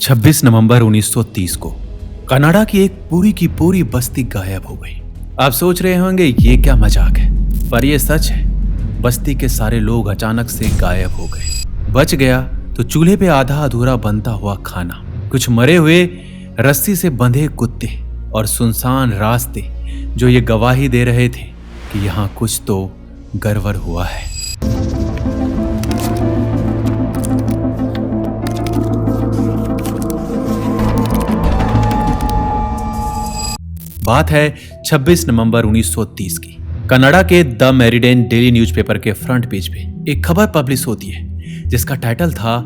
26 नवंबर 1930 को कनाडा की एक पूरी की पूरी बस्ती गायब हो गई। आप सोच रहे होंगे ये क्या मजाक है, पर यह सच है। बस्ती के सारे लोग अचानक से गायब हो गए। बच गया तो चूल्हे पे आधा अधूरा बनता हुआ खाना, कुछ मरे हुए रस्सी से बंधे कुत्ते और सुनसान रास्ते जो ये गवाही दे रहे थे कि यहाँ कुछ तो गड़बड़ हुआ है। बात है 26 नवंबर 1930 की। कनाडा के द मेरिडियन डेली न्यूज़पेपर के फ्रंट पेज पे एक खबर पब्लिश होती है जिसका टाइटल था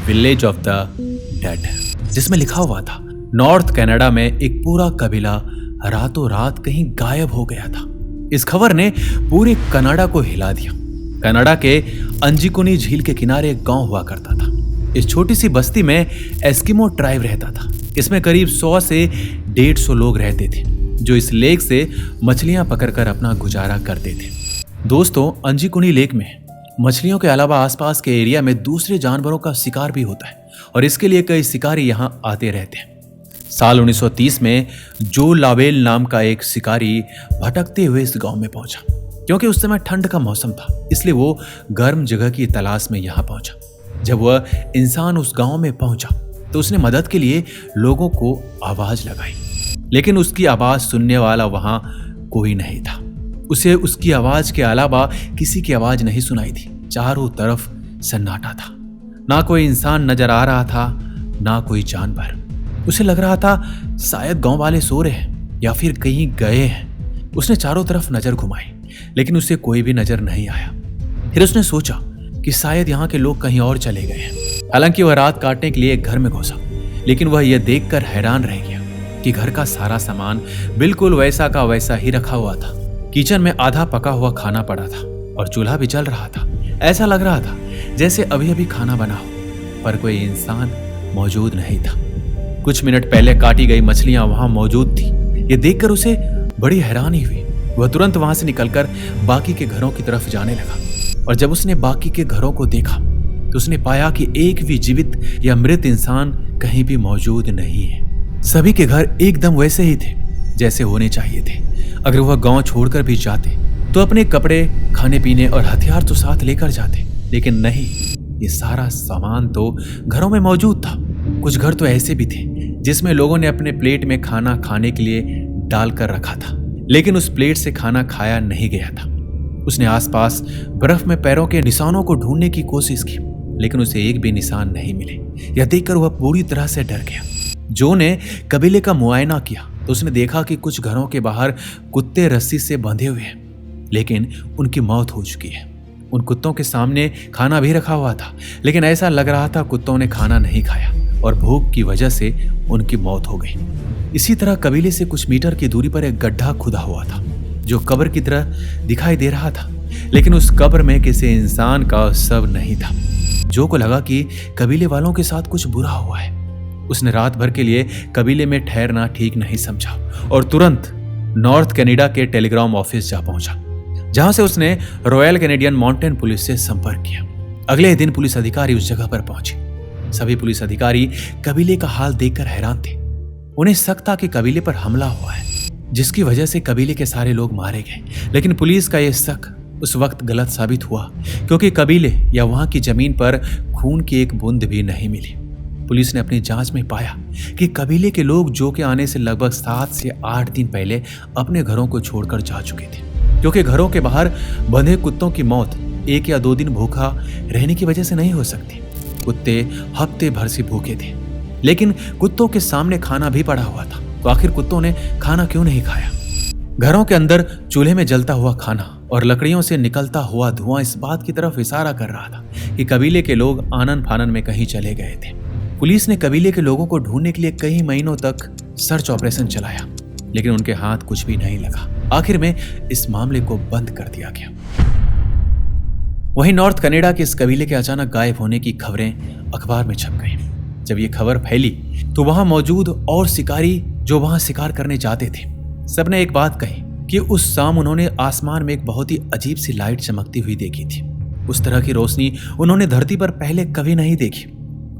विलेज ऑफ द डेड, जिसमें लिखा हुआ था नॉर्थ कनाडा में एक पूरा कबीला रातों रात कहीं गायब हो गया था। इस खबर ने पूरे कनाडा को हिला दिया। कनाडा के अंजिकुनी झील के किनारे एक गांव हुआ करता था। इस छोटी सी बस्ती में एस्किमो ट्राइब रहता था। इसमें करीब 100 से 150 लोग रहते थे जो इस लेक से मछलियां पकड़कर अपना गुजारा करते थे। दोस्तों, अंजिकुनी लेक में मछलियों के अलावा आसपास के एरिया में दूसरे जानवरों का शिकार भी होता है और इसके लिए कई शिकारी यहां आते रहते हैं। साल 1930 में जो लावेल नाम का एक शिकारी भटकते हुए इस गांव में पहुंचा। क्योंकि उस समय ठंड का मौसम था, इसलिए वो गर्म जगह की तलाश में यहां पहुंचा। जब वह इंसान उस गांव में पहुंचा तो उसने मदद के लिए लोगों को आवाज लगाई, लेकिन उसकी आवाज सुनने वाला वहां कोई नहीं था। उसे उसकी आवाज के अलावा किसी की आवाज नहीं सुनाई थी। चारों तरफ सन्नाटा था। ना कोई इंसान नजर आ रहा था, ना कोई जानवर। उसे लग रहा था शायद गांव वाले सो रहे हैं या फिर कहीं गए हैं। उसने चारों तरफ नजर घुमाई, लेकिन उसे कोई भी नजर नहीं आया। फिर उसने सोचा कि शायद यहाँ के लोग कहीं और चले गए हैं। हालांकि वह रात काटने के लिए एक घर में घुसा, लेकिन वह यह देखकर हैरान रह गया कि घर का सारा सामान बिल्कुल वैसा का वैसा ही रखा हुआ था। किचन में आधा पका हुआ खाना पड़ा था और चूल्हा भी जल रहा था। ऐसा लग रहा था जैसे अभी अभी खाना बना हो, पर कोई इंसान मौजूद नहीं था। कुछ मिनट पहले काटी गई मछलियां वहां मौजूद थी। ये देखकर उसे बड़ी हैरानी हुई। वह तुरंत वहां से निकलकर बाकी के घरों की तरफ जाने लगा और जब उसने बाकी के घरों को देखा तो उसने पाया कि एक भी जीवित या मृत इंसान कहीं भी मौजूद नहीं है। सभी के घर एकदम वैसे ही थे जैसे होने चाहिए थे। अगर वह गांव छोड़कर भी जाते तो अपने कपड़े, खाने पीने और हथियार तो साथ लेकर जाते, लेकिन नहीं, ये सारा सामान तो घरों में मौजूद था। कुछ घर तो ऐसे भी थे जिसमें लोगों ने अपने प्लेट में खाना खाने के लिए डालकर रखा था, लेकिन उस प्लेट से खाना खाया नहीं गया था। उसने आसपास बर्फ में पैरों के निशानों को ढूंढने की कोशिश की, लेकिन उसे एक भी निशान नहीं मिले। यह देखकर वह पूरी तरह से डर गया। जो ने कबीले का मुआयना किया तो उसने देखा कि कुछ घरों के बाहर कुत्ते रस्सी से बंधे हुए हैं, लेकिन उनकी मौत हो चुकी है। उन कुत्तों के सामने खाना भी रखा हुआ था, लेकिन ऐसा लग रहा था कुत्तों ने खाना नहीं खाया और भूख की वजह से उनकी मौत हो गई। इसी तरह कबीले से कुछ मीटर की दूरी पर एक गड्ढा खुदा हुआ था जो कब्र की तरह दिखाई दे रहा था, लेकिन उस कब्र में किसी इंसान का शव नहीं था। जो को लगा कि कबीले वालों के साथ कुछ बुरा हुआ है। उसने रात भर के लिए कबीले में ठहरना ठीक नहीं समझा और तुरंत नॉर्थ कनाडा के टेलीग्राम ऑफिस जा पहुंचा, जहां से उसने रॉयल कैनेडियन माउंटेन पुलिस से संपर्क किया। अगले दिन पुलिस अधिकारी उस जगह पर पहुंचे। सभी पुलिस अधिकारी कबीले का हाल देखकर हैरान थे। उन्हें शक था कि कबीले पर हमला हुआ है, जिसकी वजह से कबीले के सारे लोग मारे गए। लेकिन पुलिस का यह शक उस वक्त गलत साबित हुआ, क्योंकि कबीले या वहां की जमीन पर खून की एक बूंद भी नहीं मिली। पुलिस ने अपनी जांच में पाया कि कबीले के लोग जो के आने से लगभग 7 से 8 दिन पहले अपने घरों को छोड़कर जा चुके थे, क्योंकि घरों के बाहर बंधे कुत्तों की मौत 1 या 2 दिन भूखा रहने की वजह से नहीं हो सकती। कुत्ते हफ्ते भर से भूखे थे, लेकिन कुत्तों के सामने खाना भी पड़ा हुआ था, तो आखिर कुत्तों ने खाना क्यों नहीं खाया? घरों के अंदर चूल्हे में जलता हुआ खाना और लकड़ियों से निकलता हुआ धुआं इस बात की तरफ इशारा कर रहा था कि कबीले के लोग आनन फानन में कहीं चले गए थे। पुलिस ने कबीले के लोगों को ढूंढने के लिए कई महीनों तक सर्च ऑपरेशन चलाया, लेकिन उनके हाथ कुछ भी नहीं लगा। आखिर में इस मामले को बंद कर दिया गया। वहीं नॉर्थ कनाडा के इस कबीले के अचानक गायब होने की खबरें अखबार में छप गई। जब ये खबर फैली तो वहां मौजूद और शिकारी जो वहां शिकार करने जाते थे, सबने एक बात कही कि उस शाम उन्होंने आसमान में एक बहुत ही अजीब सी लाइट चमकती हुई देखी थी। उस तरह की रोशनी उन्होंने धरती पर पहले कभी नहीं देखी।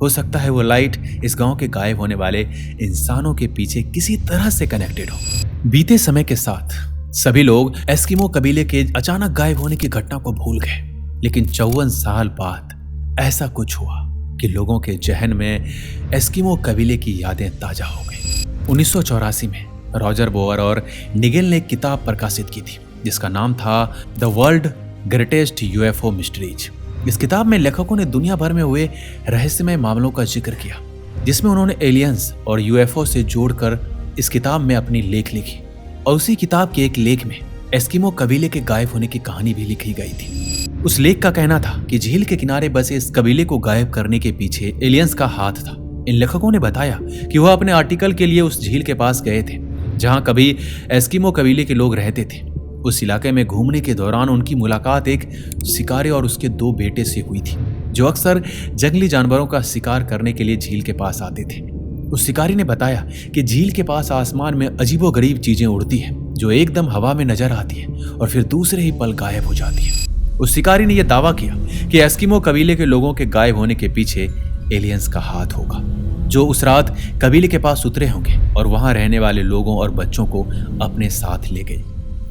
हो सकता है वो लाइट इस गांव के गायब होने वाले इंसानों के पीछे किसी तरह से कनेक्टेड हो। बीते समय के साथ सभी लोग एस्किमो कबीले के अचानक गायब होने की घटना को भूल गए, लेकिन 54 साल बाद ऐसा कुछ हुआ कि लोगों के जहन में एस्किमो कबीले की यादें ताजा हो गई। 1984 में रॉजर बोअर और निगेल ने एक किताब प्रकाशित की थी जिसका नाम था the world greatest UFO mysteries. इस किताब में लेखकों ने दुनिया भर में हुए रहस्यमय मामलों का जिक्र किया, जिसमें उन्होंने एलियंस और यूएफओ से जोड़कर इस किताब में अपनी लेख लिखी। और उसी किताब के एक लेख में एस्किमो कबीले के गायब होने की कहानी भी लिखी गई थी। उस लेख का कहना था कि झील के किनारे बसे इस कबीले को गायब करने के पीछे एलियंस का हाथ था। इन लेखकों ने बताया कि वह अपने आर्टिकल के लिए उस झील के पास गए थे जहां कभी एस्किमो कबीले के लोग रहते थे। उस इलाके में घूमने के दौरान उनकी मुलाकात एक शिकारी और उसके 2 बेटे से हुई थी, जो अक्सर जंगली जानवरों का शिकार करने के लिए झील के पास आते थे। उस शिकारी ने बताया कि झील के पास आसमान में अजीबोगरीब चीजें उड़ती हैं, जो एकदम हवा में नजर आती है और फिर दूसरे ही पल गायब हो जाती है। उस शिकारी ने यह दावा किया कि एस्किमो कबीले के लोगों के गायब होने के पीछे एलियंस का हाथ होगा, जो उस रात कबीले के पास उतरे होंगे और वहां रहने वाले लोगों और बच्चों को अपने साथ ले गए।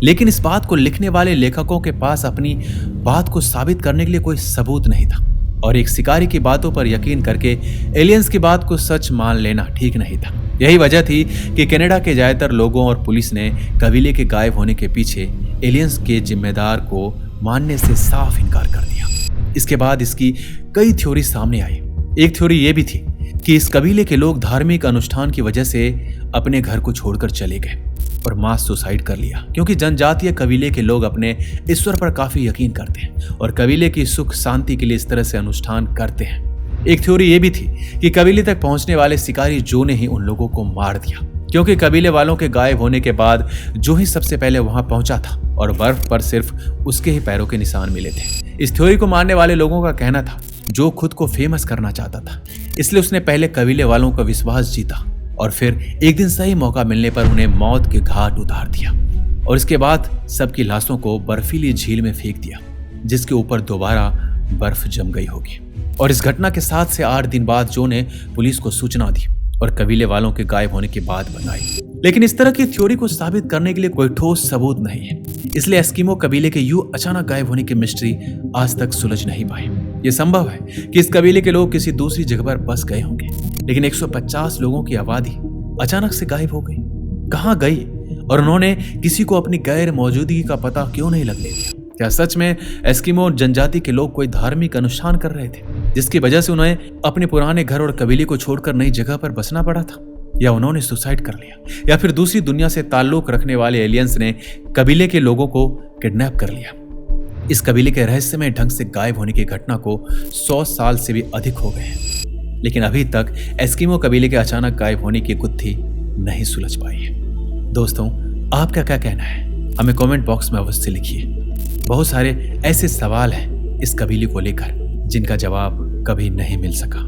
लेकिन इस बात को लिखने वाले लेखकों के पास अपनी बात को साबित करने के लिए कोई सबूत नहीं था, और एक शिकारी की बातों पर यकीन करके एलियंस की बात को सच मान लेना ठीक नहीं था। यही वजह थी कि कनाडा के ज्यादातर लोगों और पुलिस ने कबीले के गायब होने के पीछे एलियंस के जिम्मेदार को मानने से साफ इनकार कर दिया। इसके बाद इसकी कई थ्योरी सामने आई। एक थ्योरी यह भी थी कि इस कबीले के लोग धार्मिक अनुष्ठान की वजह से अपने घर को छोड़कर चले गए और मास सुसाइड कर लिया, क्योंकि जनजातीय कबीले के लोग अपने ईश्वर पर काफी यकीन करते हैं और कबीले की सुख शांति के लिए इस तरह से अनुष्ठान करते हैं। एक थ्योरी यह भी थी कि कबीले तक पहुंचने वाले शिकारी जो ने ही उन लोगों को मार दिया, क्योंकि कबीले वालों के गायब होने के बाद जो ही सबसे पहले वहां पहुंचा था और बर्फ पर सिर्फ उसके ही पैरों के निशान मिले थे। इस थ्योरी को मानने वाले लोगों का कहना था जो खुद को फेमस करना चाहता था, इसलिए उसने पहले कबीले वालों का विश्वास जीता और फिर एक दिन सही मौका मिलने पर उन्हें मौत के घाट उतार दिया और इसके बाद सबकी लाशों को बर्फीली झील में फेंक दिया, जिसके ऊपर दोबारा बर्फ जम गई होगी। और इस घटना के 7 से 8 दिन बाद जो ने पुलिस को सूचना दी और कबीले वालों के गायब होने की बात बताई। लेकिन इस तरह की थ्योरी को साबित करने के लिए कोई ठोस सबूत नहीं है, इसलिए एस्किमो कबीले के यूं अचानक गायब होने की मिस्ट्री आज तक सुलझ नहीं पाई। यह संभव है कि इस कबीले के लोग किसी दूसरी जगह पर बस गए होंगे, लेकिन 150 लोगों की आबादी अचानक से गायब हो गई। कहां गई और उन्होंने किसी को अपनी गैर मौजूदगी का पता क्यों नहीं लगने दिया? क्या सच में एस्किमो जनजाति के लोग कोई धार्मिक अनुष्ठान कर रहे थे जिसकी वजह से उन्हें अपने पुराने घर और कबीले को छोड़कर नई जगह पर बसना पड़ा था? या उन्होंने सुसाइड कर लिया? या फिर दूसरी दुनिया से ताल्लुक रखने वाले एलियंस ने कबीले के लोगों को किडनैप कर लिया? इस कबीले के रहस्यमय ढंग से गायब होने की घटना को 100 साल से भी अधिक हो गए हैं, लेकिन अभी तक एस्किमो कबीले के अचानक गायब होने की गुत्थी नहीं सुलझ पाई है। दोस्तों, आपका क्या कहना है? हमें कमेंट बॉक्स में अवश्य लिखिए। बहुत सारे ऐसे सवाल हैं इस कबीले को लेकर जिनका जवाब कभी नहीं मिल सका।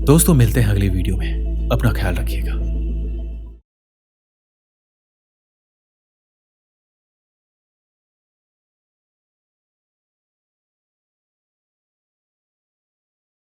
दोस्तों, मिलते हैं अगली वीडियो में। अपना ख्याल रखिएगा।